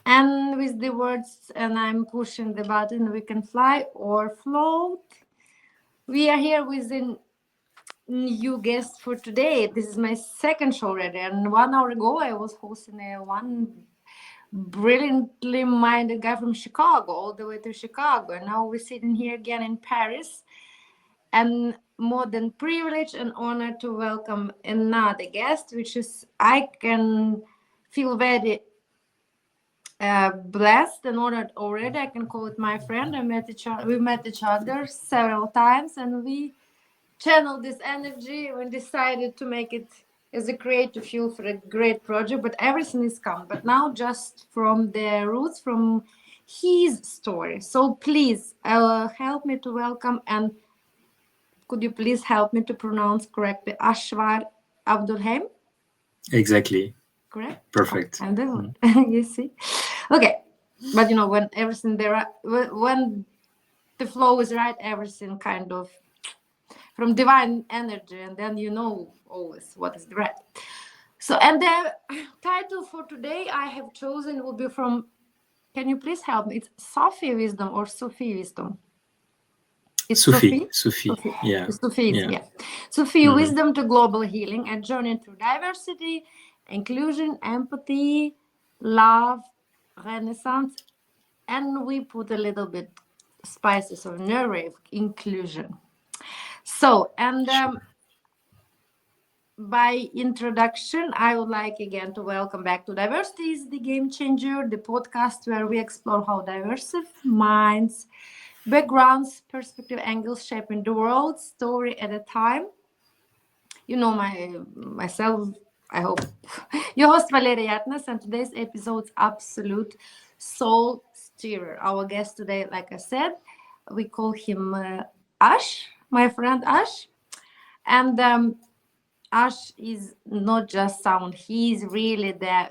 And with the words, and I'm pushing the button, we can fly or float. We are here with a new guest for today. This is my second show already. And 1 hour ago, I was hosting one brilliantly minded guy from Chicago, all the way to Chicago. And now we're sitting here again in Paris. And more than privilege and honor to welcome another guest, which is I can feel very blessed and honored already. I can call it my friend. We met each other several times, and we channeled this energy and decided to make it as a creative fuel for a great project. But everything is come. But now, just from the roots, from his story. So please help me to welcome, and could you please help me to pronounce correctly, Ashvar Abdoulhame? Exactly. Correct? Perfect. And then you see, okay. But when everything when the flow is right, everything kind of from divine energy, and then always what is the right. So, and the title for today I have chosen will be from. Can you please help me? It's Sufi wisdom or Sufi wisdom. It's Sufi. Sufi. Yeah. Sufism, Yeah. yeah. Sufi wisdom to global healing, a journey through diversity, inclusion, empathy, love, renaissance, and we put a little bit spices of neuro-inclusion. So, and Sure. by introduction, I would like again to welcome back to Diversity is the Game Changer, the podcast where we explore how diverse minds, backgrounds, perspective, angles shaping the world, story at a time. Myself, I hope, your host Valeria Yatnas, and today's episode's absolute soul stirrer. Our guest today, like I said, we call him Ash, my friend Ash. And Ash is not just sound, he's really the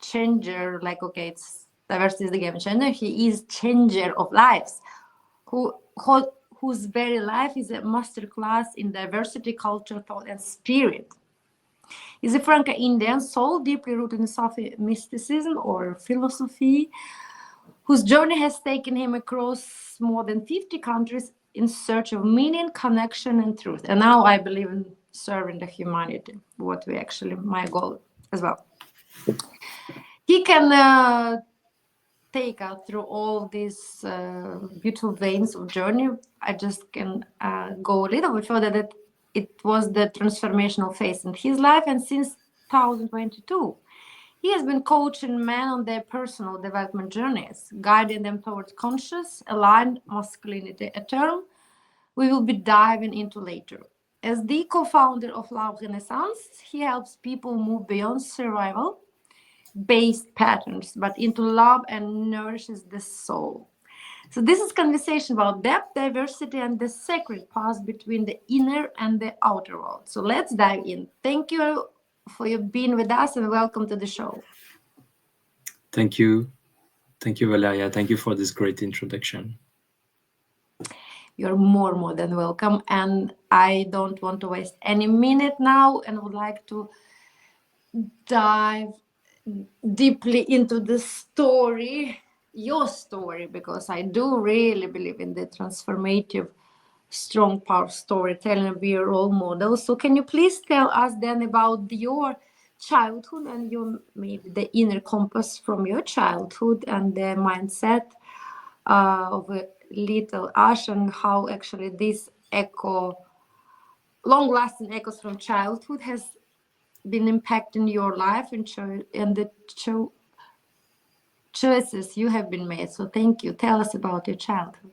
changer. Like, okay, it's diversity is the game changer. He is changer of lives who, who whose very life is a masterclass in diversity, culture, thought, and spirit. He's a Franco Indian soul deeply rooted in Sufi mysticism or philosophy, whose journey has taken him across more than 50 countries in search of meaning, connection, and truth. And now I believe in serving the humanity, what we actually, my goal as well. He can take us through all these beautiful veins of journey. I just can go a little bit further that it was the transformational phase in his life, and since 2022 he has been coaching men on their personal development journeys, guiding them towards conscious aligned masculinity, a term we will be diving into later. As the co-founder of Love Renaissance, he helps people move beyond survival based patterns, but into love and nourishes the soul. So this is conversation about depth, diversity, and the sacred path between the inner and the outer world. So let's dive in. Thank you for your being with us and welcome to the show. Thank you. Thank you, Valeria. Thank you for this great introduction. You're more than welcome. And I don't want to waste any minute now and would like to dive deeply into the story, your story, because I do really believe in the transformative, strong, power storytelling and be a role model. So can you please tell us then about your childhood and your maybe the inner compass from your childhood and the mindset of a little Ash, and how actually this long-lasting echoes from childhood has been impacting your life and the choices you have been made. So thank you. Tell us about your childhood.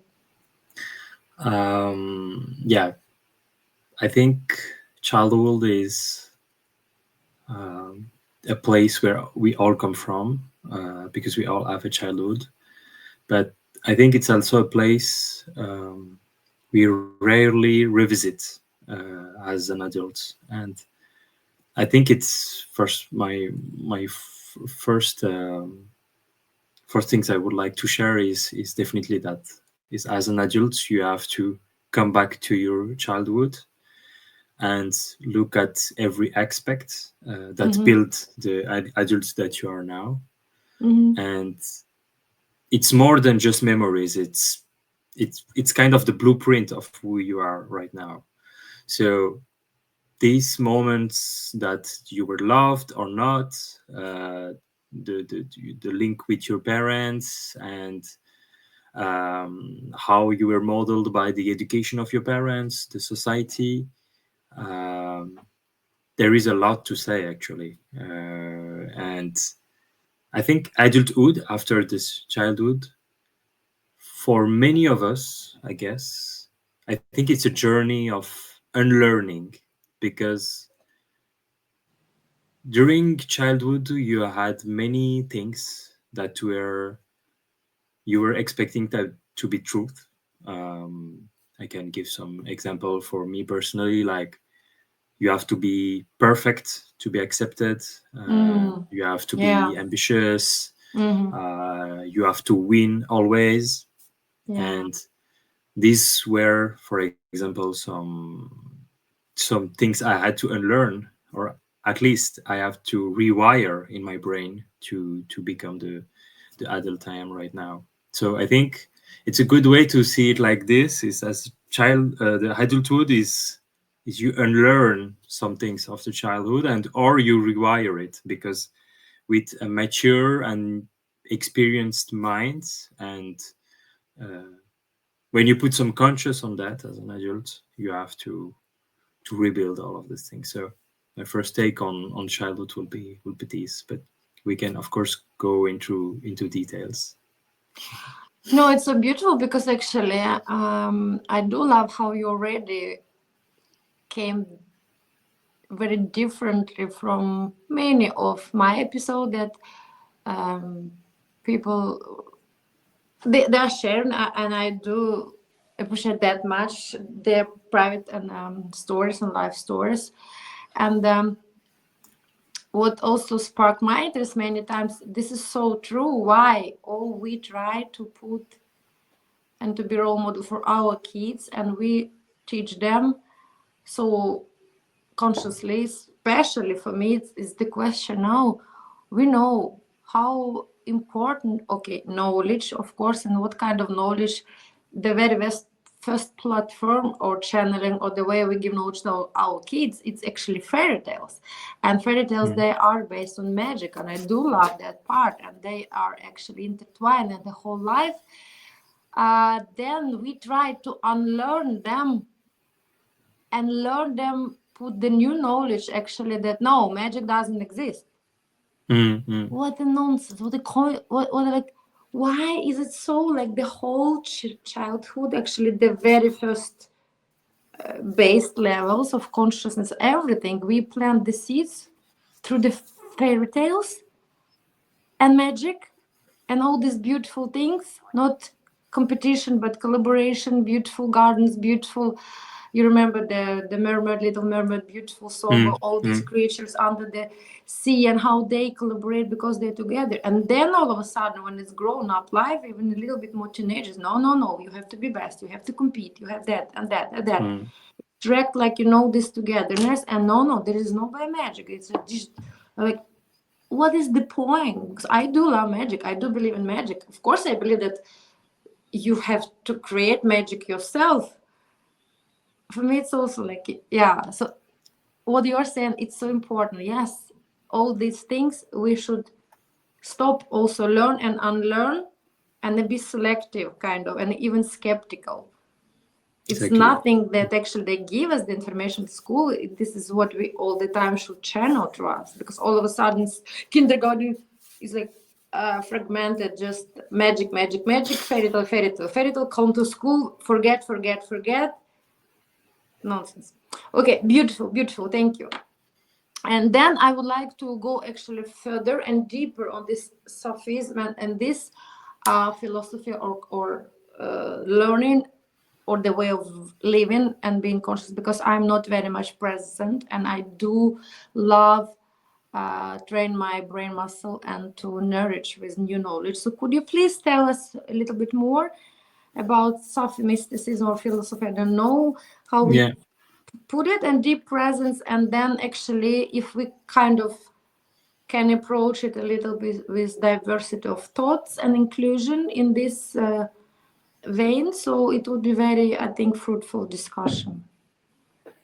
Yeah, I think childhood is a place where we all come from because we all have a childhood. But I think it's also a place we rarely revisit as an adult. And I think it's first things I would like to share is definitely that is as an adult you have to come back to your childhood and look at every aspect that built the adults that you are now. and it's more than just memories. It's kind of the blueprint of who you are right now. So these moments that you were loved or not, the link with your parents, and how you were modeled by the education of your parents, the society. Um, there is a lot to say, actually. And I think adulthood, after this childhood, for many of us, I guess, I think it's a journey of unlearning, because during childhood you had many things that were you were expecting that to be truth. I can give some example for me personally, like you have to be perfect to be accepted. You have to Yeah. be ambitious. You have to win always. Yeah. And these were, for example, some things I had to unlearn, or at least I have to rewire in my brain to become the adult I am right now. So I think it's a good way to see it like this: is as child, the adulthood is you unlearn some things of the childhood, and or you rewire it, because with a mature and experienced mind, and when you put some conscious on that as an adult, you have to rebuild all of these things. So my first take on childhood will be this, but we can of course go into details. No, it's so beautiful because actually, I do love how you already came very differently from many of my episodes that people they are sharing, and I do appreciate that much their private and stories and life stories. And what also sparked my interest many times, this is so true, why all we try to put and to be role model for our kids, and we teach them so consciously, especially for me, it's the question now. We know how important, okay, knowledge, of course, and what kind of knowledge. The very best first platform or channeling or the way we give knowledge to our kids, it's actually fairy tales. And fairy tales, they are based on magic, and I do love that part, and they are actually intertwined in the whole life. Then we try to unlearn them and learn them, put the new knowledge actually that no, magic doesn't exist. What a nonsense. What like, why is it so, like the whole childhood, actually the very first base levels of consciousness, everything, we plant the seeds through the fairy tales and magic and all these beautiful things, not competition but collaboration, beautiful gardens, beautiful, you remember the mermaid, little mermaid, beautiful song, all these creatures under the sea and how they collaborate because they're together. And then all of a sudden, when it's grown up life, even a little bit more teenagers, no, you have to be best, you have to compete, you have that and that and that. Direct, like, this togetherness, and no, there is no by magic. It's just like, what is the point? Because I do love magic. I do believe in magic. Of course, I believe that you have to create magic yourself. For me, it's also like, yeah. So what you're saying, it's so important. Yes, all these things we should stop, also learn and unlearn, and then be selective, kind of, and even skeptical. It's Exactly. nothing that actually they give us the information at school. This is what we all the time should channel to us, because all of a sudden kindergarten is like fragmented, just magic, fairy tale, come to school, forget. Nonsense. Okay, beautiful, thank you. And then I would like to go actually further and deeper on this Sufism and this philosophy or learning, or the way of living and being conscious, because I'm not very much present, and I do love train my brain muscle and to nourish with new knowledge. So could you please tell us a little bit more about Sufi mysticism or philosophy? I don't know how we put it, and deep presence, and then actually if we kind of can approach it a little bit with diversity of thoughts and inclusion in this vein. So it would be very, I think, fruitful discussion.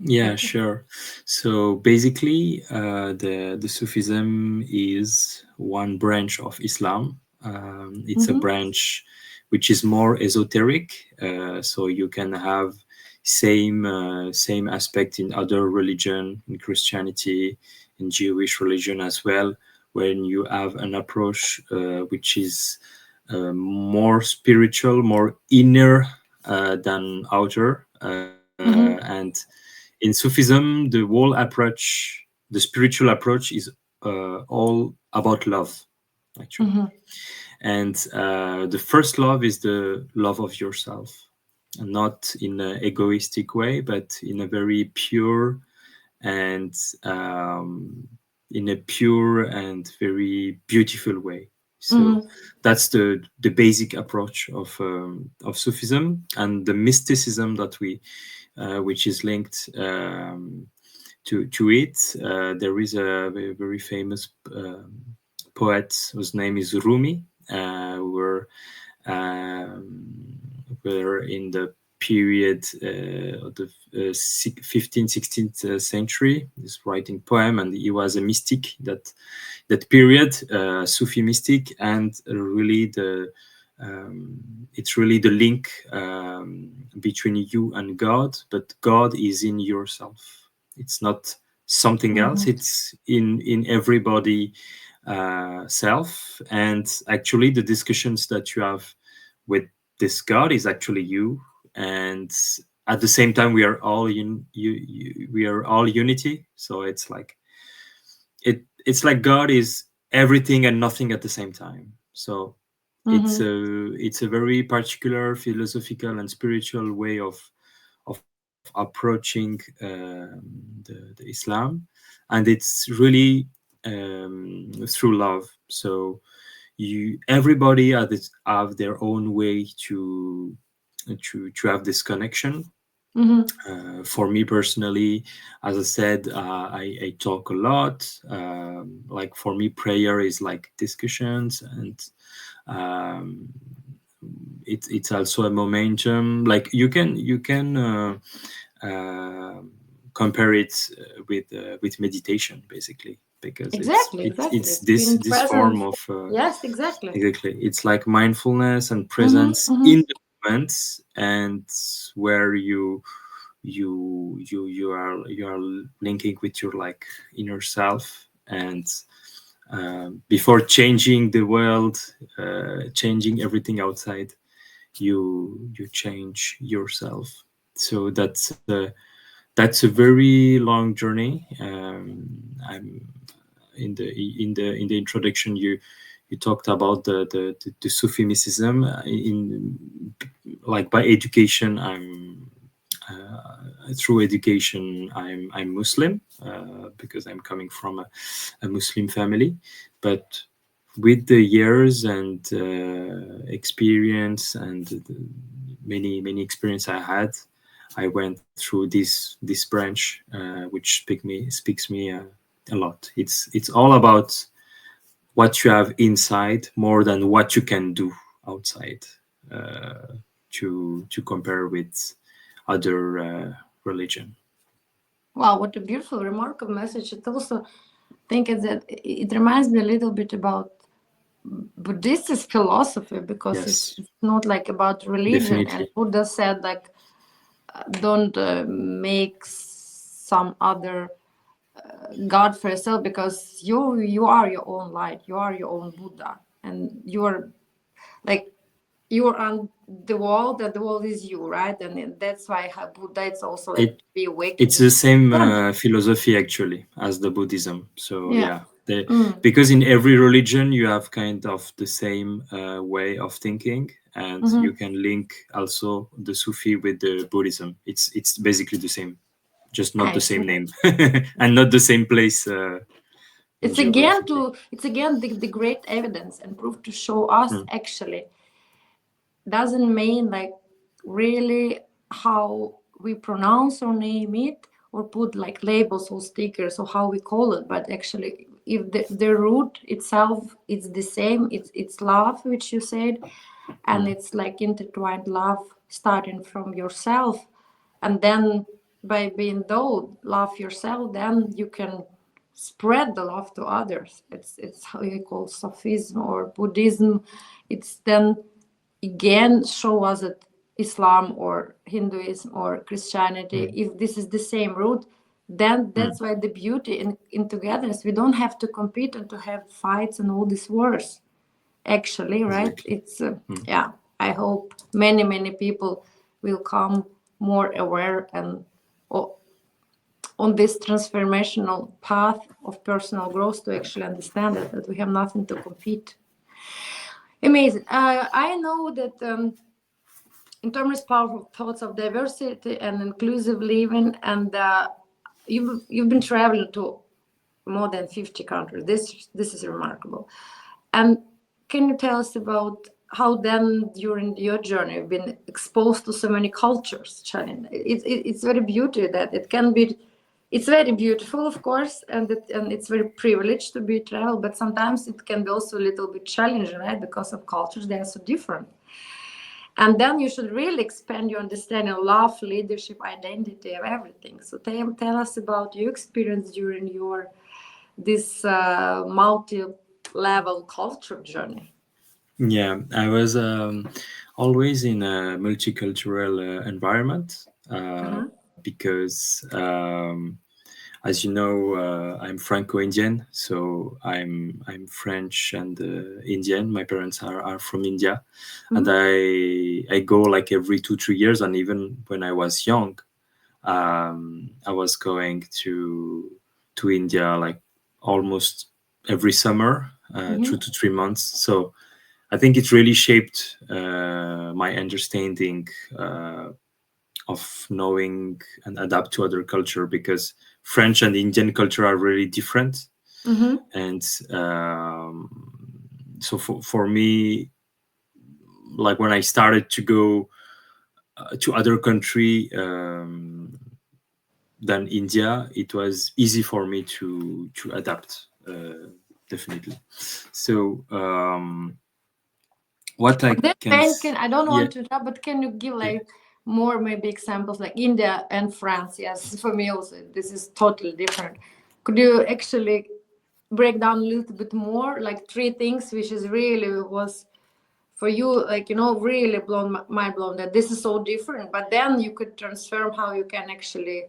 Yeah, sure. So basically, the Sufism is one branch of Islam. It's a Mm-hmm. branch which is more esoteric. So you can have same aspect in other religion, in Christianity, in Jewish religion as well. When you have an approach which is more spiritual, more inner than outer, Mm-hmm. and in Sufism, the whole approach, the spiritual approach, is all about love, actually. Mm-hmm. And the first love is the love of yourself, and not in an egoistic way, but in a very pure and in a pure and very beautiful way. So Mm-hmm. that's the basic approach of Sufism, and the mysticism that we which is linked to it. There is a very famous poet whose name is Rumi, were in the period of the 15th, 16th century. He's writing poem, and he was a mystic that period, Sufi mystic, and really it's really the link between you and God, but God is in yourself. It's not something else. Mm-hmm. It's in everybody self. And actually, the discussions that you have with this God is actually you. And at the same time, we are all we are all unity. So it's like God is everything and nothing at the same time. So Mm-hmm. it's a very particular philosophical and spiritual way of approaching the Islam, and it's really through love. So you everybody have their own way to have this connection. Mm-hmm. For me personally, as I said, I talk a lot. Like for me, prayer is like discussions, and um, it's also a momentum. Like you can uh, compare it with meditation, basically, because Exactly, exactly. it's It's being this present. form of Yes, exactly. exactly. It's like mindfulness and Mm-hmm. presence Mm-hmm. in the moment, and where you are linking with your like inner self, and before changing the world, changing everything outside, you change yourself. So that's a very long journey. I'm in the introduction, you talked about the Sufi mysticism. In like by education, through education, I'm Muslim, because I'm coming from a Muslim family, but with the years and experience and the many experience I had, I went through this branch, which speaks me a lot. It's all about what you have inside more than what you can do outside, uh, to compare with other religion. Wow, what a beautiful, remarkable message. It also think it's that it reminds me a little bit about Buddhist philosophy because Yes, it's not like about religion. And definitely. Buddha said like don't make some other God for yourself because you are your own light, you are your own Buddha, and you are like you're on the world and the world is you, right? And that's why Buddha it's also like It to be it's awakening. the same Yeah, philosophy actually as the Buddhism. So yeah. yeah, Mm. because in every religion you have kind of the same way of thinking, and you Mm-hmm. can link also the Sufi with the Buddhism. It's basically the same, just not I the see. same name and not the same place in geographically. It's again the great evidence and proof to show us Mm. actually doesn't mean like really how we pronounce or name it or put like labels or stickers or how we call it, but actually if the root itself is the same, it's love, which you said, and it's like intertwined love starting from yourself, and then by being though love yourself, then you can spread the love to others. It's how you call Sufism or Buddhism. It's then again show us that Islam or Hinduism or Christianity, if this is the same root, then that's why the beauty in togetherness. We don't have to compete and to have fights and all these wars. Actually, right? Exactly. It's yeah. I hope many people will come more aware and on this transformational path of personal growth to actually understand that we have nothing to compete. Amazing. I know that in terms of powerful thoughts of diversity and inclusive living, and you've been traveling to more than 50 countries. This is remarkable. And can you tell us about how then during your journey you've been exposed to so many cultures? It's very beautiful that it can be. It's very beautiful, of course, and it's very privileged to be travel. But sometimes it can be also a little bit challenging, right? Because of cultures, they are so different. And then you should really expand your understanding of love, leadership, identity, of everything. So tell us about your experience during your this multi-level culture journey. Yeah, I was always in a multicultural environment because, as you know, I'm Franco-Indian, so I'm French and Indian. My parents are from India, and I go like every 2 3 years, and even when I was young, I was going to India like almost every summer, 2 to 3 months. So I think it really shaped my understanding of knowing and adapt to other culture, because French and Indian culture are really different. And so for me, like when I started to go to other country than India, it was easy for me to adapt, definitely. So what I Then can Ben, can I don't yeah, want to interrupt, but can you give yeah. like more maybe examples like India and France? Yes, for me also this is totally different. Could you actually break down a little bit more, like three things which is really was for you, like really blown mind blown that this is so different, but then you could transform how you can actually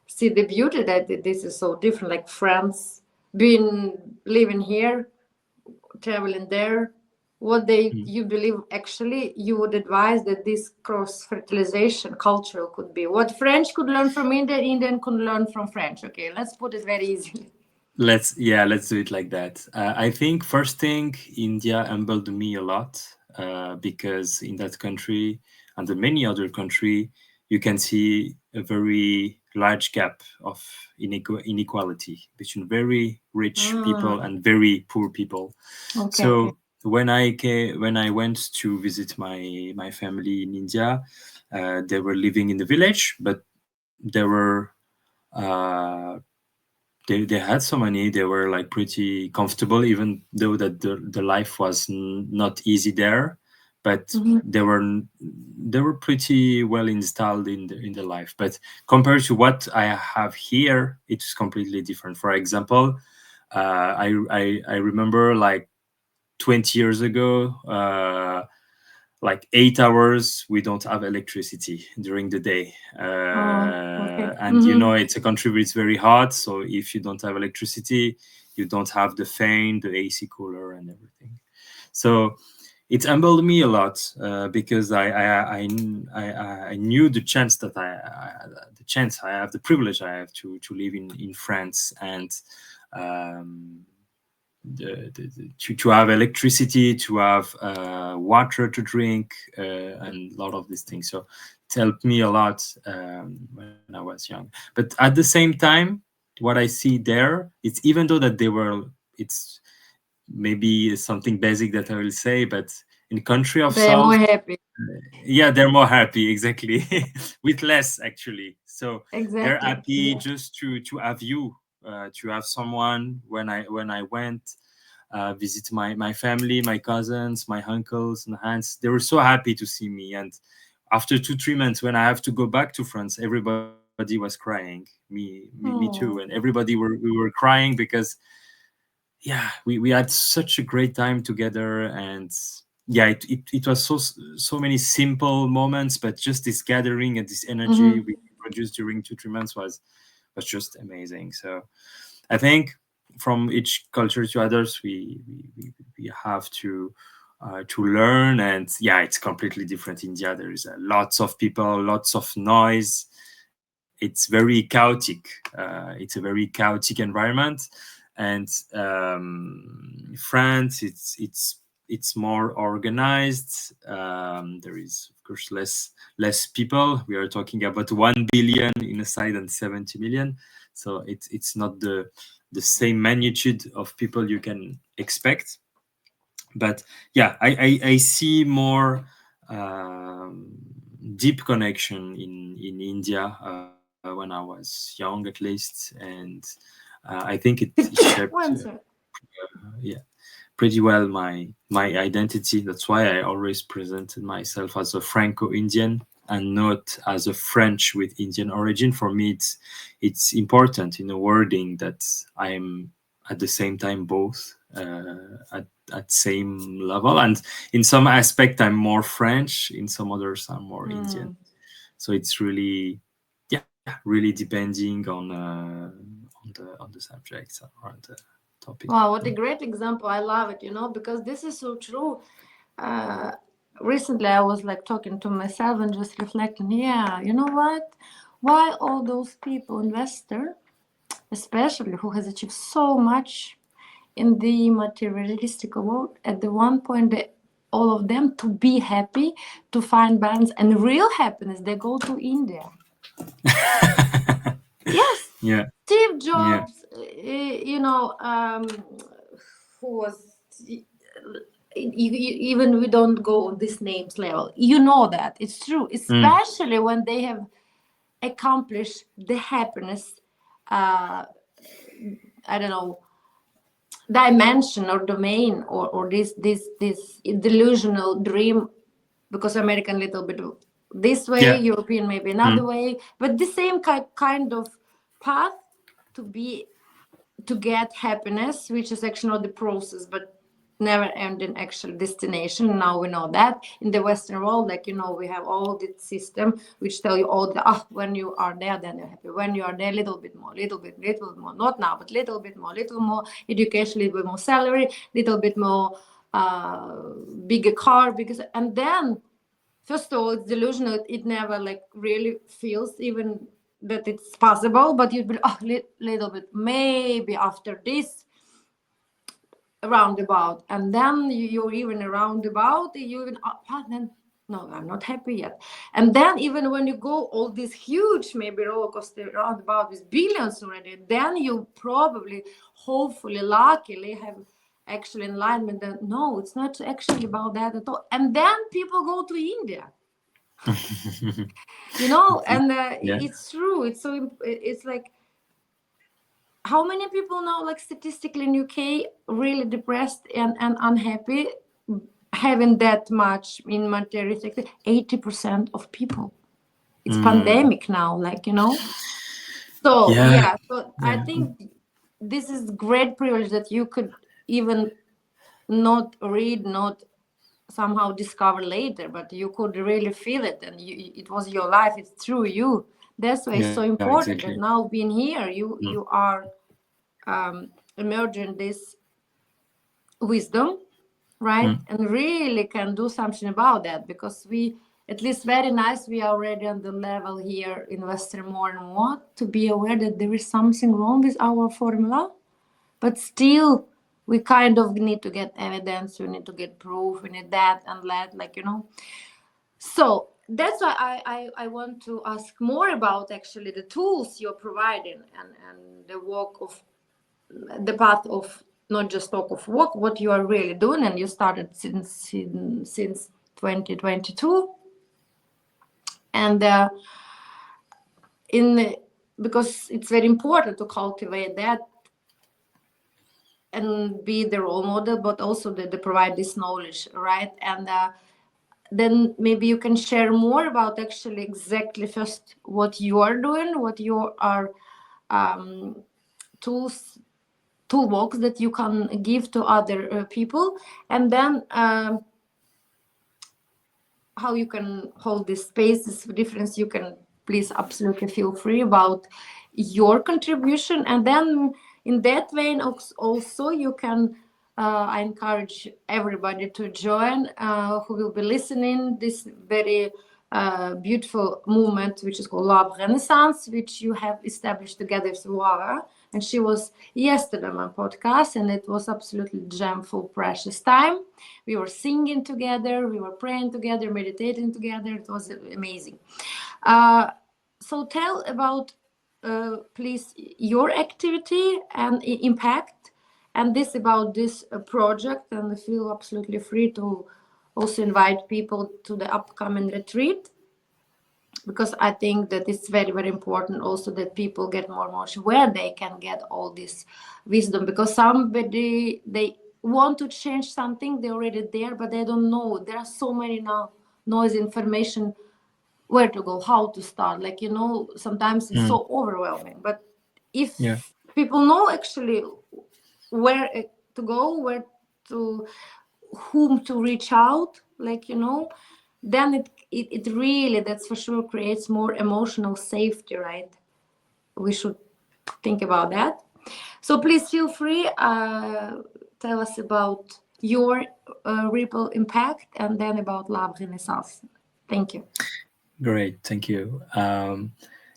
see the beauty that this is so different, like France, being living here, traveling there, what they Mm. you believe actually you would advise that this cross fertilization cultural could be what French could learn from India, Indian could learn from French. Okay, let's put it very easily. Let's do it like that. I think first thing, India humbled me a lot, because in that country and in many other country, you can see a very large gap of inequality between very rich people and very poor people. Okay, okay. So when I went to visit my family in India, they were living in the village, but they were uh, they had some money. They were like pretty comfortable, even though that the life was not easy there, but they were pretty well installed in the life. But compared to what I have here, it's completely different. For example, I remember like 20 years ago, like 8 hours we don't have electricity during the day, Oh, okay. and it's a country where it's very hot, so if you don't have electricity, you don't have the fan, the AC cooler and everything. So it humbled me a lot, because I knew the chance that I have, the privilege I have to live in France, and um, to have electricity, to have water to drink, and a lot of these things. So it helped me a lot when I was young. But at the same time, what I see there, it's even though that it's maybe something basic that I will say, but in country of They're more south, happy. yeah, they're more happy, exactly, with less actually. So they're Exactly. happy just to have you to have someone when I went visit my family, my cousins, my uncles and aunts. They were so happy to see me. And after 2-3 months, when I have to go back to France, everybody was crying. Me too. And Oh. we were crying because yeah, we had such a great time together. And yeah, it was so many simple moments, but just this gathering and this energy Mm-hmm. we produced during 2-3 months was just amazing. So I think from each culture to others, we have to learn. And yeah, it's completely different. India, there is lots of people, lots of noise. It's very chaotic. It's a very chaotic environment. And France, it's more organized. There is of course less people. We are talking about 1 billion in a side and 70 million. So it's not the same magnitude of people you can expect. But yeah, I see more deep connection in India when I was young, at least. And I think it shaped One sir. yeah, pretty well my identity. That's why I always presented myself as a Franco Indian and not as a French with Indian origin. For me, it's important in a wording that I am at the same time both at same level. And in some aspect, I'm more French. In some others, I'm more Indian. Mm. So it's really, yeah, really depending on the subjects or the topic. Wow, what a great example. I love it, because this is so true. Uh, Recently, I was like talking to myself and just reflecting, yeah, you know what? Why all those people, investor, especially who has achieved so much in the materialistic world, at the one point, all of them to be happy, to find balance and real happiness, they go to India. Yes, Yeah, Steve yeah. Jobs, who was, even we don't go on this names level. You know that it's true, Mm. especially when they have accomplished the happiness. I don't know, dimension or domain, or this delusional dream, because American little bit this way, Yeah. European maybe Mm. another way, but the same kind of path to be, to get happiness, which is actually not the process but never ending actual destination. Now we know that in the Western world, like, we have all the system which tell you all the, when you are there, then you're happy. When you are there, little bit more, little more, not now, but little bit more, little more education, little bit more salary, little bit more bigger car, because, and then first of all, it's delusional. It never like really feels even that it's possible, but you'd be little bit, maybe after this roundabout, and then you're even a roundabout, you even then no, I'm not happy yet. And then even when you go all this huge maybe roller coaster roundabout with billions already, then you probably, hopefully, luckily have actually enlightenment that no, it's not actually about that at all. And then people go to India, and Yeah. it's true. It's so, it's like, how many people now, like statistically in UK, really depressed and unhappy, having that much in materialistic? 80% of people. It's Mm. pandemic now, like, So Yeah. yeah, so I Yeah. think this is great privilege that you could even not read, not somehow discover later, but you could really feel it, and it was your life. It's through you. That's why it's Yeah. so important Exactly. that now being here, Mm. you are emerging this wisdom, right, Mm. and really can do something about that, because we, at least very nice, we are already on the level here in Western more and more to be aware that there is something wrong with our formula, but still we kind of need to get evidence, we need to get proof, we need that and that, like, so that's why I want to ask more about actually the tools you're providing, and the work of the path of, not just talk of work, what you are really doing, and you started since 2022, and in because it's very important to cultivate that and be the role model, but also they provide this knowledge, right? And then maybe you can share more about actually exactly first what you are doing, what you are um, tools toolbox that you can give to other people, and then how you can hold this space, this difference. You can please absolutely feel free about your contribution, and then in that vein also you can I encourage everybody to join who will be listening this very beautiful movement which is called Love Renaissance, which you have established together with Laura. And she was yesterday on my podcast, and it was absolutely gemful, precious time. We were singing together, we were praying together, meditating together. It was amazing. Uh, so tell about, please, your activity and impact, and this about this project. And feel absolutely free to also invite people to the upcoming retreat, because I think that it's very, very important also that people get more emotion where they can get all this wisdom, because somebody they want to change something, they're already there, but they don't know. There are so many now noise information, where to go, how to start. Like, sometimes it's Mm. so overwhelming. But Yeah. if people know actually where to go, where to whom to reach out, like, then it really, that's for sure, creates more emotional safety, right? We should think about that. So please feel free, tell us about your ripple impact, and then about Lab Renaissance. Thank you. Great, thank you.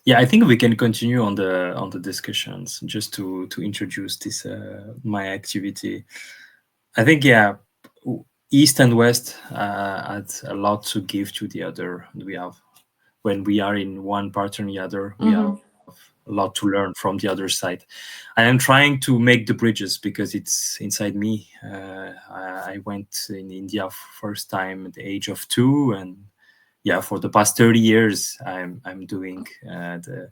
Yeah, I think we can continue on the discussions just to introduce this my activity. I think, yeah, East and West had a lot to give to the other. We have, when we are in one part or the other, we have Mm-hmm. a lot to learn from the other side. I am trying to make the bridges because it's inside me. I went in India first time at the age of 2, and yeah, for the past 30 years, I'm doing the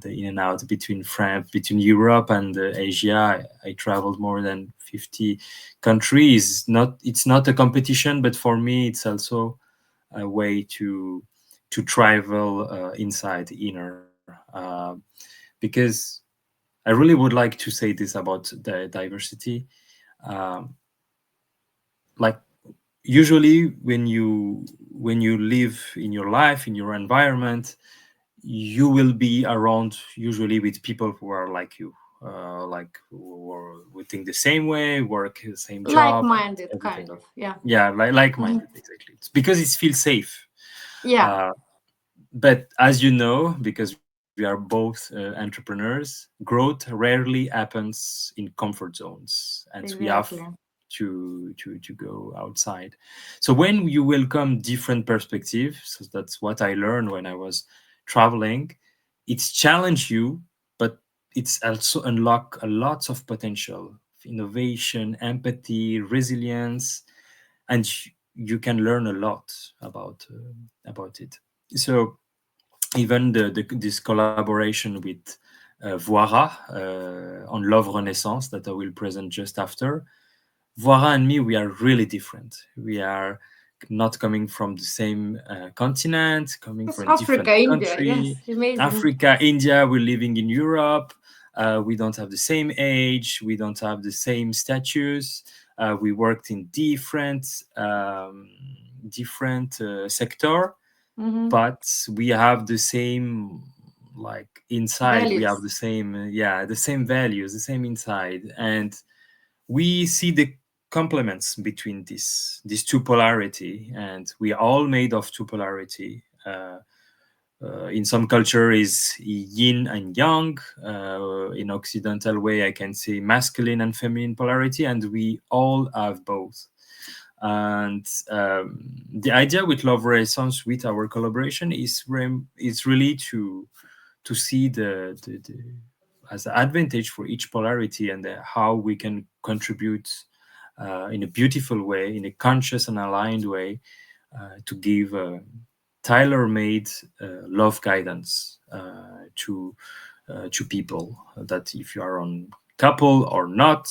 in and out between France, between Europe and Asia. I traveled more than 50 countries. Not It's not a competition, but for me, it's also a way to travel inside, inner, because I really would like to say this about the diversity. Um, like, usually when you live in your life, in your environment, you will be around usually with people who are like you, like who think the same way, work the same job, and Like-minded, everything. kind of. Yeah. Yeah, like-minded, exactly. It's because it feels safe. Yeah, uh, but as you know, because we are both entrepreneurs, growth rarely happens in comfort zones, and we have exactly. to go outside. So when you welcome different perspectives, so that's what I learned when I was traveling. It's challenge you, but it's also unlock a lots of potential, innovation, empathy, resilience, and you can learn a lot about it. So even this collaboration with Voira on Love Renaissance that I will present just after. Voira and me, we are really different. We are not coming from the same continent, coming It's from a different Africa, India. country. Yes, amazing. Africa, India, we're living in Europe. We don't have the same age. We don't have the same status. We worked in different sector, Mm-hmm. but we have the same, like, inside. We have Values. the same, yeah, the same values, the same inside, and we see the complements between these two polarity, and we are all made of two polarity. In some culture is yin and yang. In Occidental way, I can say masculine and feminine polarity, and we all have both. And the idea with Love Renaissance, with our collaboration, is really to see the as an advantage for each polarity, and how we can contribute in a beautiful way, in a conscious and aligned way, to give tailor-made love guidance to people, that if you are on couple or not,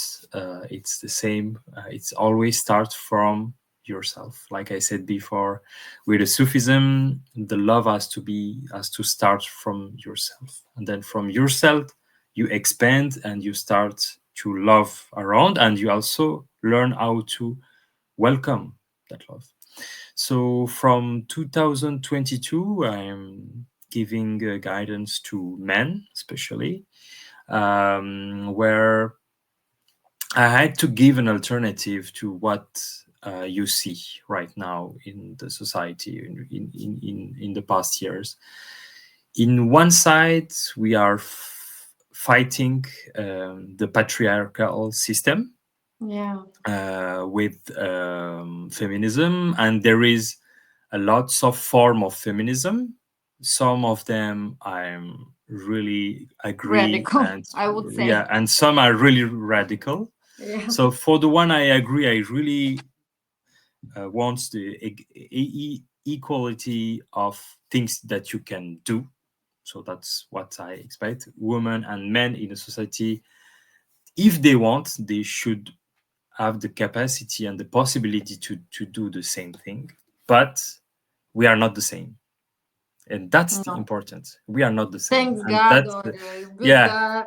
it's the same. It's always start from yourself. Like I said before, with the Sufism, the love has to start from yourself, and then from yourself you expand and you start to love around, and you also learn how to welcome that love. So from 2022, I'm giving guidance to men, especially, where I had to give an alternative to what you see right now in the society in the past years. In one side, we are fighting the patriarchal system, Yeah. with feminism, and there is a lots of form of feminism. Some of them I'm really agree, Radical, and I would yeah, say. and some are really radical. Yeah. So for the one I agree, I really want the equality of things that you can do. So that's what I expect. Women and men in a society, if they want, they should have the capacity and the possibility to do the same thing. But we are not the same. And that's the No. important. We are not the same. Thanks And God, that's or the, yeah. Buddha,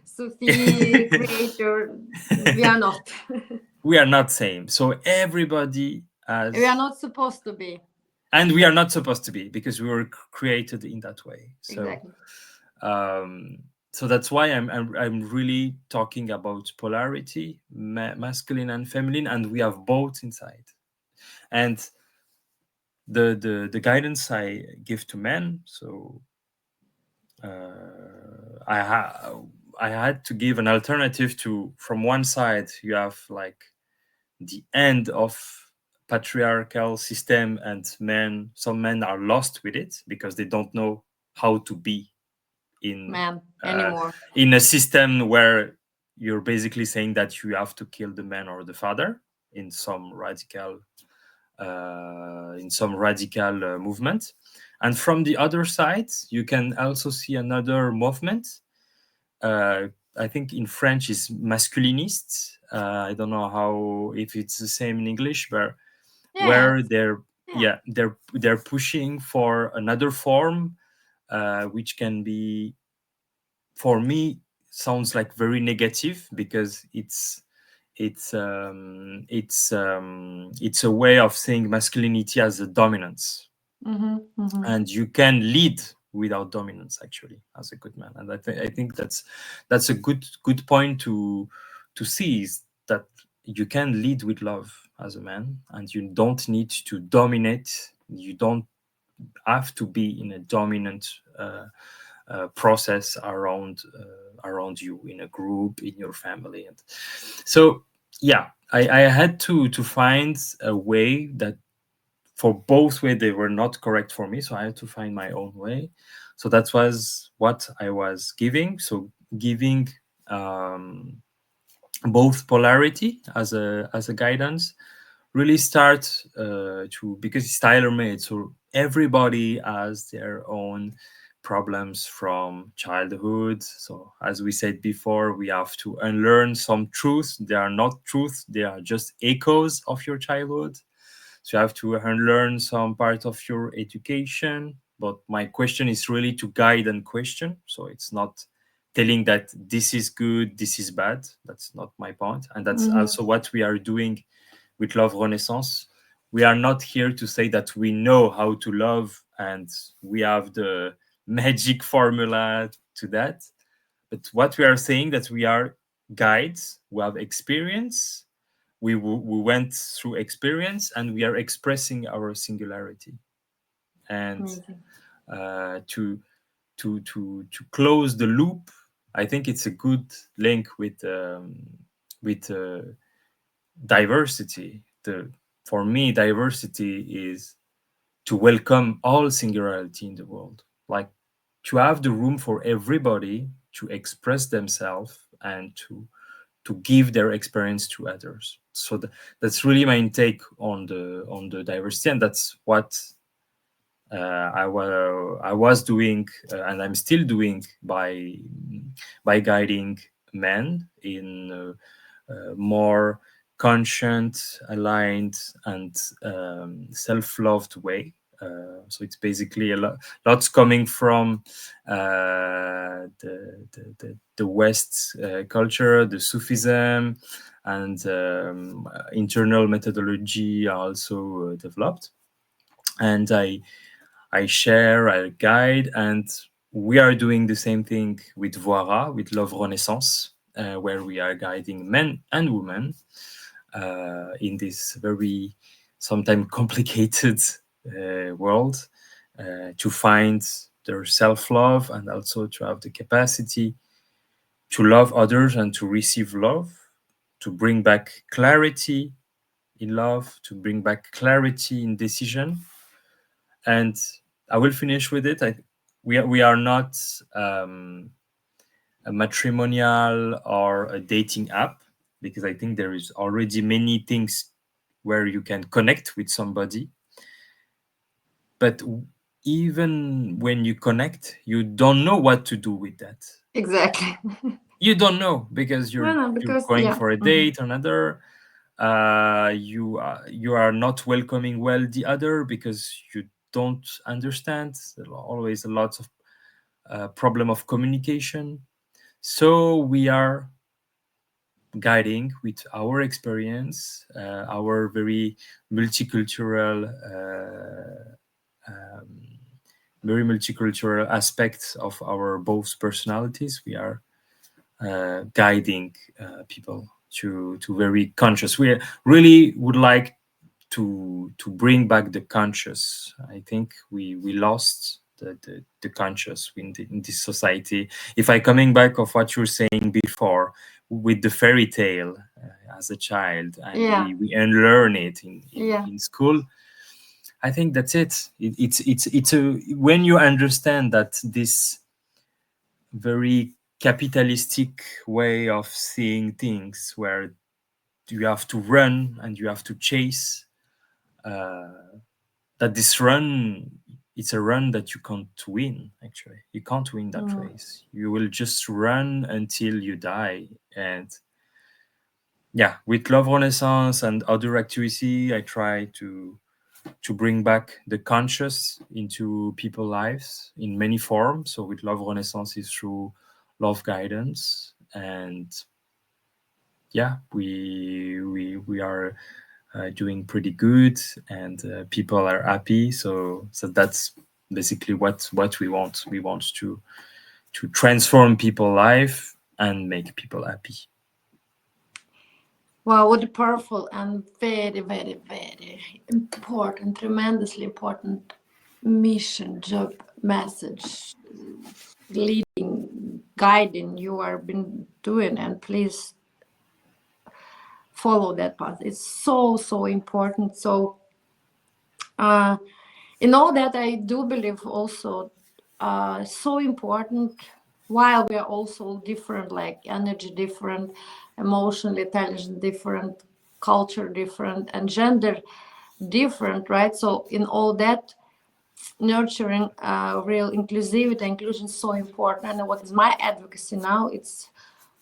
Sufi, creator. We are not. We are not same. So everybody We are has, not supposed to be. and we are not supposed to be, because we were created in that way. So Exactly. um so that's why I'm really talking about polarity, masculine and feminine, and we have both inside. And the guidance I give to men, so I had to give an alternative to, from one side you have like the end of patriarchal system, and some men are lost with it because they don't know how to be in Man, uh, anymore. in a system where you're basically saying that you have to kill the man or the father in some radical movement. And from the other side, you can also see another movement. Uh, I think in French is masculinist. I don't know how, if it's the same in English, but where Yes. they're, Yeah. yeah, they're pushing for another form, which can be, for me, sounds like very negative, because it's a way of saying masculinity as a dominance, Mm-hmm. Mm-hmm. and you can lead without dominance, actually, as a good man. And I think that's a good point to see, is that you can lead with love as a man, and you don't need to dominate. You don't have to be in a dominant process around you, in a group, in your family. And so, yeah, I had to find a way that, for both way, they were not correct for me, so I had to find my own way. So that was what I was giving. So giving both polarity as a guidance, really start to, because it's tailor-made, so everybody has their own problems from childhood. So as we said before, we have to unlearn some truths. They are not truth, they are just echoes of your childhood. So you have to unlearn some part of your education. But my question is really to guide and question. So it's not telling that this is good, this is bad. That's not my point. And that's Mm-hmm. also what we are doing with Love Renaissance. We are not here to say that we know how to love and we have the magic formula to that. But what we are saying, that we are guides who have experience. We went through experience, and we are expressing our singularity. And Amazing. to close the loop, I think it's a good link with diversity. For me, diversity is to welcome all singularity in the world, like to have the room for everybody to express themselves and to give their experience to others. So that's really my intake on the diversity, and that's what I was doing, and I'm still doing, by guiding men in more conscient, aligned, and self-loved way. So it's basically lots coming from the West culture, the Sufism, and internal methodology are also developed. And I share, I guide, and we are doing the same thing with Voira, with Love Renaissance, where we are guiding men and women in this very sometimes complicated world to find their self-love, and also to have the capacity to love others and to receive love, to bring back clarity in love, to bring back clarity in decision. And I will finish with it. We are not a matrimonial or a dating app, because I think there is already many things where you can connect with somebody. But even when you connect, you don't know what to do with that. Exactly. You don't know, because No, no, you're because going yeah. for a Mhm. date or another. You are not welcoming well the other, because you don't understand. There are always a lot of problem of communication. So we are guiding with our experience, our very multicultural, very multicultural aspects of our both personalities. We are guiding people to very conscious. We really would like to bring back the conscious. I think we lost the conscious in this society. If I coming back of what you were saying before, with the fairy tale as a child, and Yeah, we unlearn it yeah. in school. I think that's it. It's a, when you understand that this very capitalistic way of seeing things, where you have to run and you have to chase, that this run, it's a run that you can't win. Actually, you can't win that Mm. race. You will just run until you die. And yeah, with Love Renaissance and other activity, I try to bring back the conscious into people's lives in many forms. So with Love Renaissance is through love guidance, and yeah, we are doing pretty good, and people are happy. So that's basically what we want. We want to transform people's life and make people happy. Wow, what a powerful and very, very, very important, tremendously important mission, job, message, leading, guiding you are been doing, and please follow that path. It's so, so important. So in all that, I do believe also so important, while we are also different, like energy different, emotionally intelligent different, culture different, and gender different, right? So in all that, nurturing real inclusivity, inclusion is so important. And what is my advocacy now, it's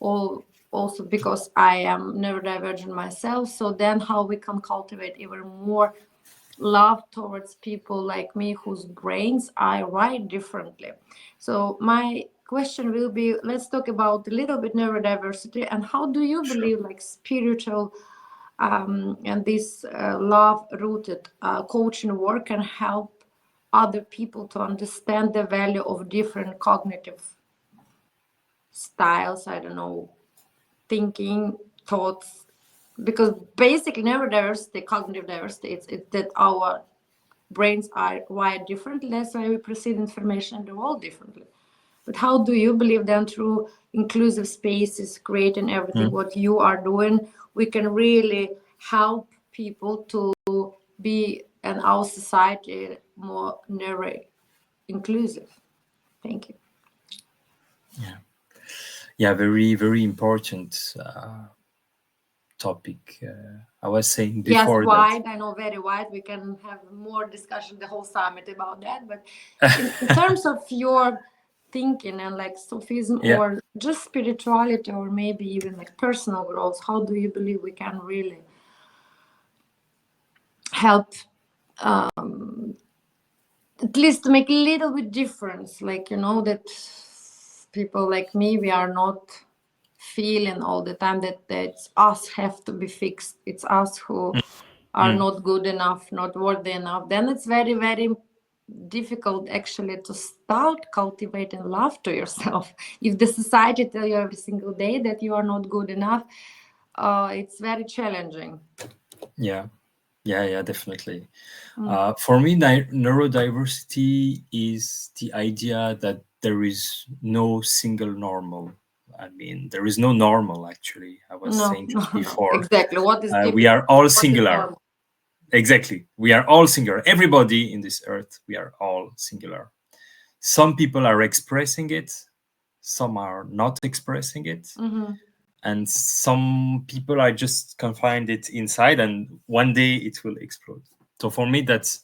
all also because I am neurodivergent myself. So then how we can cultivate even more love towards people like me whose brains are wired differently. So my question will be, let's talk about a little bit neurodiversity, and how do you Sure. believe like spiritual and this love rooted coaching work can help other people to understand the value of different cognitive styles, I don't know, thinking, thoughts, because basically neurodiversity, cognitive diversity, it's that our brains are wired differently. That's why we perceive information in the world differently. But how do you believe then through inclusive spaces, creating everything Mm. what you are doing, we can really help people to be in our society more neuro inclusive? Thank you. Yeah, yeah, very very important topic. I was saying Yes, before wide. I know, very wide. We can have more discussion the whole summit about that. But in terms of your thinking and like Sufism yeah, or just spirituality or maybe even like personal growth, how do you believe we can really help at least to make a little bit difference? Like, you know, that people like me, we are not feeling all the time that it's us have to be fixed. It's us who are mm, not good enough, not worthy enough. Then it's very, very difficult actually to start cultivating love to yourself. If the society tell you every single day that you are not good enough, it's very challenging. yeah, yeah, definitely. For me, neurodiversity is the idea that there is no single normal. I mean, there is no normal, actually. I was No, saying no, just no. before. Exactly. What is We typical? are all What is singular. normal? Exactly. We are all singular. Everybody in this earth, we are all singular. Some people are expressing it, some are not expressing it. Mm-hmm. And some people are just confined it inside, and one day it will explode. So for me, that's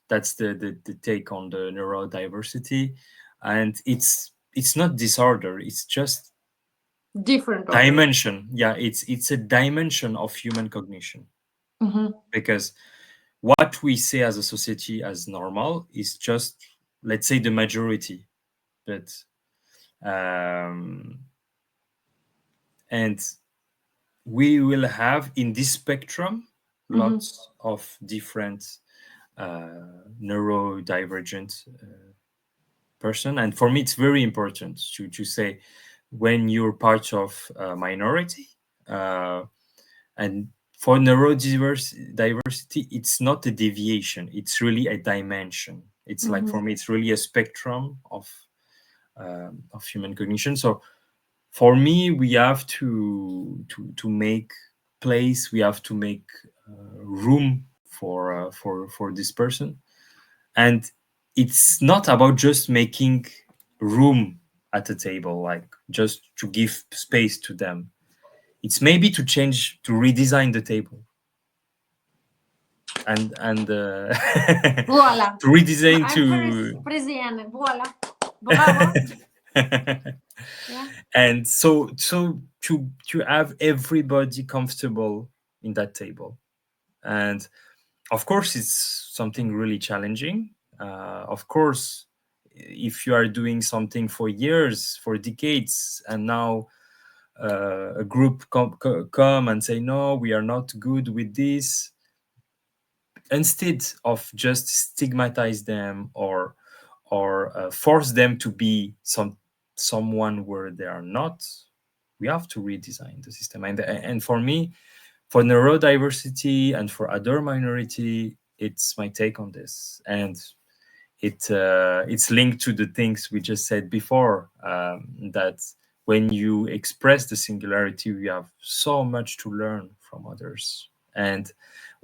the take on the neurodiversity. And it's not disorder, it's just Different always. dimension. Yeah, it's a dimension of human cognition. Mm-hmm. Because what we say as a society as normal is just, let's say, the majority. But and we will have in this spectrum Mm-hmm. lots of different neurodivergent person. And for me, it's very important to say, when you're part of a minority, uh, and for neurodiversity, it's not a deviation, it's really a dimension. It's like, Mm-hmm. for me, it's really a spectrum of human cognition. So for me, we have to make place, we have to make room for this person. And it's not about just making room at a table, like just to give space to them. It's maybe to change, to redesign the table, and Voila. to redesign I'm very to Parisian. Voila. Bravo. Yeah. and so to have everybody comfortable in that table. And of course, it's something really challenging. Of course, if you are doing something for years, for decades, and now a group come and say, no, we are not good with this, instead of just stigmatize them or force them to be someone where they are not, we have to redesign the system. And for me, for neurodiversity and for other minority, it's my take on this. And it's linked to the things we just said before, that when you express the singularity, we have so much to learn from others. And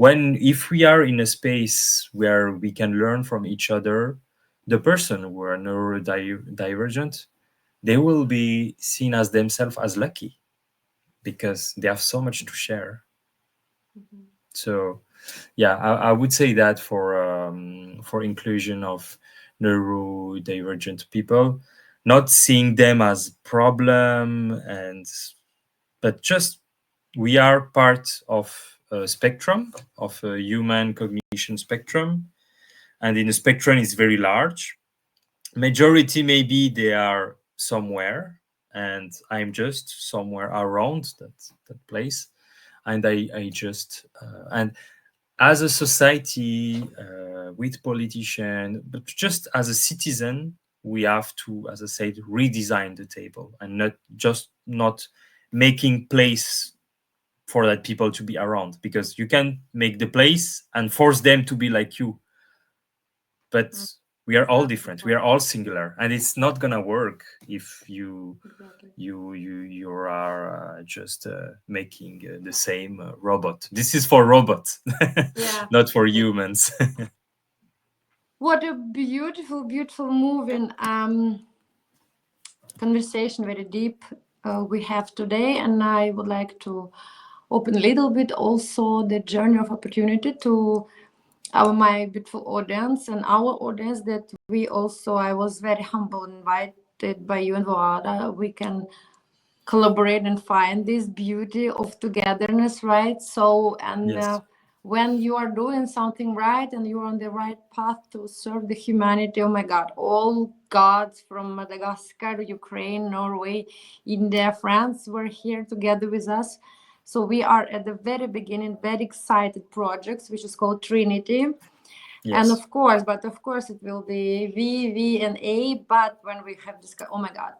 if we are in a space where we can learn from each other, the person who are neurodivergent, they will be seen as themselves as lucky, because they have so much to share. So yeah, I would say that for inclusion of neurodivergent people, not seeing them as problem, but just we are part of a spectrum, of a human cognition spectrum. And in a spectrum, it's very large. Majority, maybe they are somewhere, and I'm just somewhere around that place. And I just and as a society, with politician, but just as a citizen, we have to, as I said, redesign the table, and not making place for that people to be around, because you can make the place and force them to be like you. But we are all different, we are all singular, and it's not gonna work if Exactly. you are just making the same robot. This is for robots, Yeah. not for humans. What a beautiful, beautiful, moving conversation, very deep, we have today. And I would like to open a little bit also the journey of opportunity to my beautiful audience and our audience, that we also, I was very humble invited by you and Voada. We can collaborate and find this beauty of togetherness, right? So, and Yes. when you are doing something right and you're on the right path to serve the humanity, oh my God, all gods from Madagascar, Ukraine, Norway, India, France were here together with us. So we are at the very beginning, very excited projects, which is called Trinity. And Yes. of course, but of course it will be V and A. But when we have this, oh my God,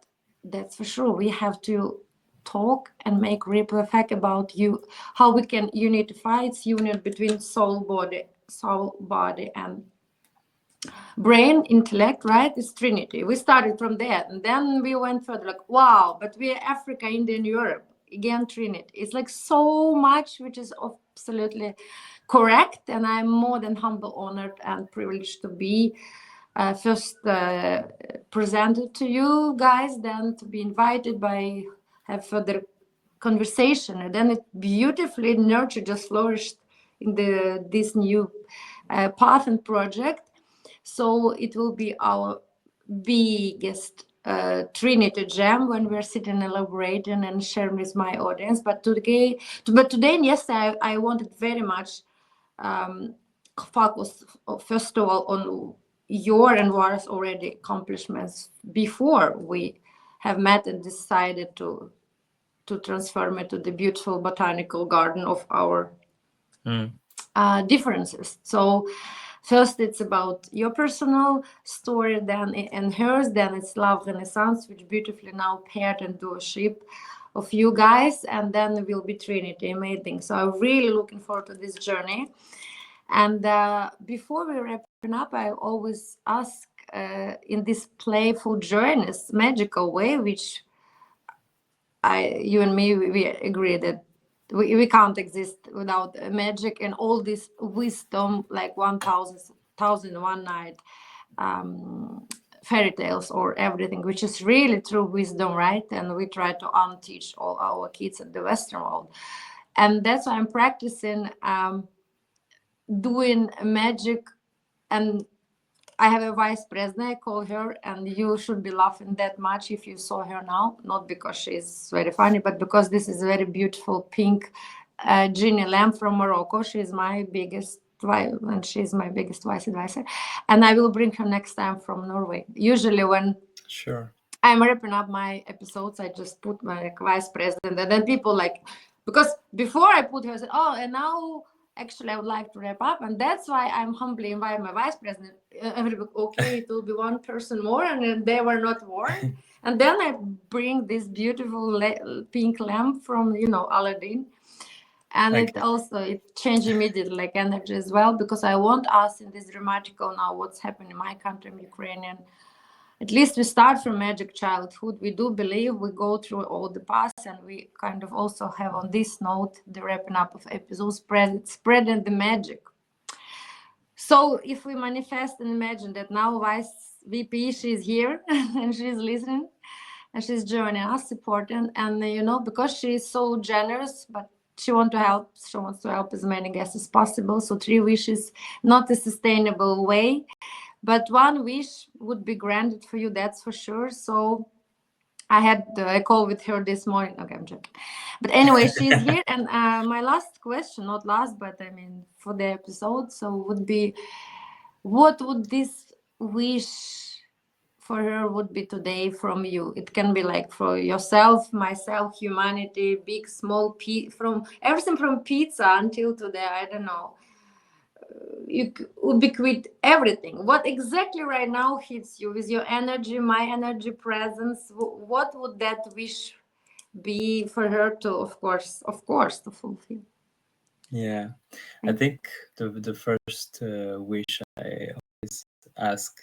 that's for sure. We have to talk and make ripple effect about you, how we can unify its union between soul, body, and brain, intellect, right? It's Trinity. We started from there, and then we went further. Like, wow, but we are Africa, India, and Europe. Again, Trinity. It's like so much, which is absolutely correct, and I'm more than humble, honored, and privileged to be first presented to you guys, then to be invited by have further conversation, and then it beautifully nurtured, just flourished in this new path and project. So it will be our biggest Trinity Jam when we're sitting elaborating and sharing with my audience. But today and yesterday, I wanted very much focus first of all on your and Vara's already accomplishments before we have met and decided to transform it to the beautiful botanical garden of our differences. So first it's about your personal story, then and hers, then it's love renaissance, which beautifully now paired into a ship of you guys, and then will be Trinity. Amazing. So I'm really looking forward to this journey. And before we wrapping up, I always ask in this playful journeys magical way, which you and me, we agree that we can't exist without magic and all this wisdom, like 1001 night fairy tales or everything, which is really true wisdom, right? And we try to unteach all our kids in the Western world. And that's why I'm practicing doing magic. And I have a vice president, I call her, and you should be laughing that much if you saw her now. Not because she's very funny, but because this is a very beautiful pink Ginny Lamb from Morocco. She's my biggest, and she's my biggest vice advisor. And I will bring her next time from Norway. Usually when Sure. I'm wrapping up my episodes, I just put my vice president, and then people like, because before I put her, I said, oh, and now actually I would like to wrap up, and that's why I'm humbly inviting my vice president. Everybody, okay, it will be one person more, and then they were not warned. And then I bring this beautiful pink lamp from Aladdin, and Okay. it also it changed immediately like energy as well, because I want us in this dramatical now what's happening in my country, I'm Ukrainian. At least we start from magic childhood. We do believe we go through all the past, and we kind of also have on this note the wrapping up of episodes, spreading the magic. So if we manifest and imagine that now Vice VP, she's here and she's listening and she's joining us, supporting, and because she's so generous, but she wants to help as many guests as possible. So 3 wishes, not a sustainable way, but one wish would be granted for you, that's for sure. So I had a call with her this morning. Okay, I'm joking. But anyway, she's here. And my last question, not last, but I mean for the episode, so would be, what would this wish for her would be today from you? It can be like for yourself, myself, humanity, big, small, from everything from pizza until today, I don't know. You ubiquit everything. What exactly right now hits you with your energy, my energy, presence? What would that wish be for her to, of course, to fulfill? Yeah, I think the first wish I always ask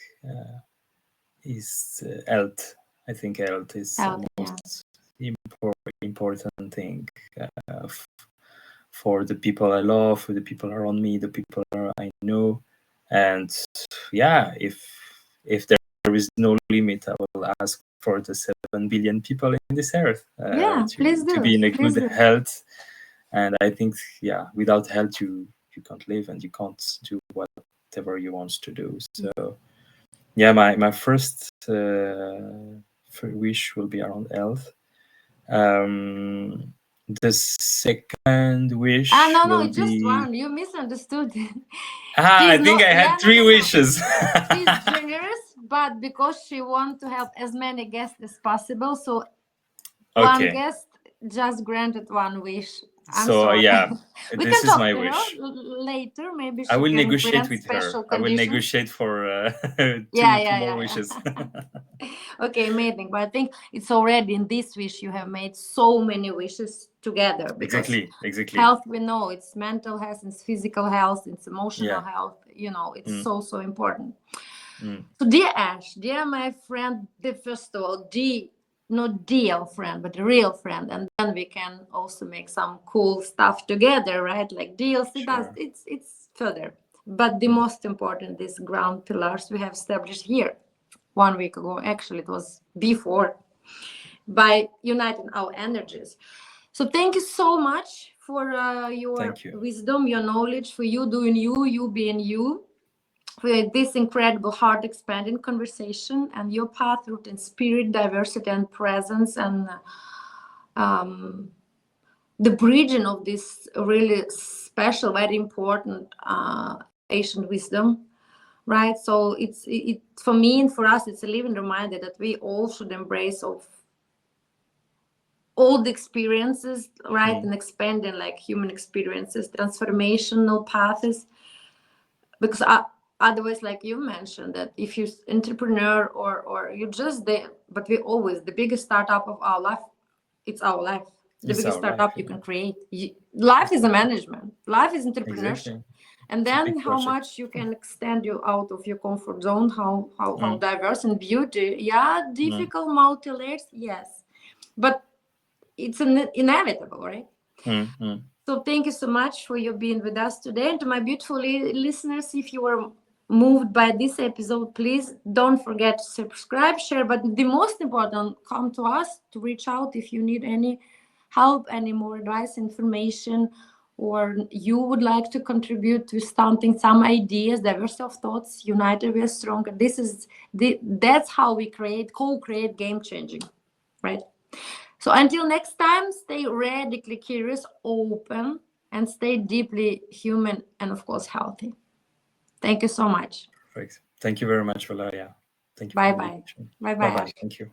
is health. I think health is the most important thing for the people I love, for the people around me, the people I know. And yeah, if there is no limit, I will ask for the 7 billion people in this earth Please to do. be in a good health And I think, yeah, without health, you can't live, and you can't do whatever you want to do. So yeah, my first wish will be around health. The second wish No, will it's just be one. You misunderstood. I She's think not. I Yeah, had three no. wishes. She's generous, but because she wants to have as many guests as possible, so one Okay, guest just granted one wish. I'm so sorry. yeah, We can this is talk, my you know, wish. later. Maybe I she will can negotiate grant with special her. I will conditions. negotiate for Yeah, two yeah, more yeah, wishes. yeah. Okay, amazing. But I think it's already in this wish you have made so many wishes together, because Exactly. health, we know it's mental health, it's physical health, it's emotional Yeah. health. You know, it's Mm, so important. mm. So, dear Ash, dear my friend, first of all, not dear friend, but a real friend, and then we can also make some cool stuff together, right? Like deals, Sure. it's further. But the Mm, most important, these ground pillars we have established here 1 week ago. Actually, it was before, by uniting our energies. So thank you so much for your thank you. wisdom, your knowledge, for you doing you being you, for this incredible heart expanding conversation, and your path root in spirit, diversity, and presence, and the bridging of this really special, very important ancient wisdom, right? So it for me and for us, it's a living reminder that we all should embrace of all the experiences, right? And expanding like human experiences, transformational paths, because otherwise, like you mentioned, that if you're entrepreneur or you're just there, but we always, the biggest startup of our life, it's our life. The It's biggest our life. startup you Yeah. can create. Life is a management, life is entrepreneurship. Exactly. And It's a then big how project. much you can extend you out of your comfort zone, how Mm, diverse and beauty. Yeah, mm, difficult, multi-layers, yes, but it's inevitable, right? mm. So thank you so much for your being with us today. And to my beautiful listeners, if you were moved by this episode, please don't forget to subscribe, share, but the most important, come to us to reach out if you need any help, any more advice, information, or you would like to contribute to something, some ideas, diversity of thoughts. United we are stronger. That's how we co-create game changing, right? So until next time, stay radically curious, open, and stay deeply human and, of course, healthy. Thank you so much. Perfect. Thank you very much, Valeria. Thank you for the Bye-bye. invitation. Bye-bye, Bye bye. Ash. Thank you.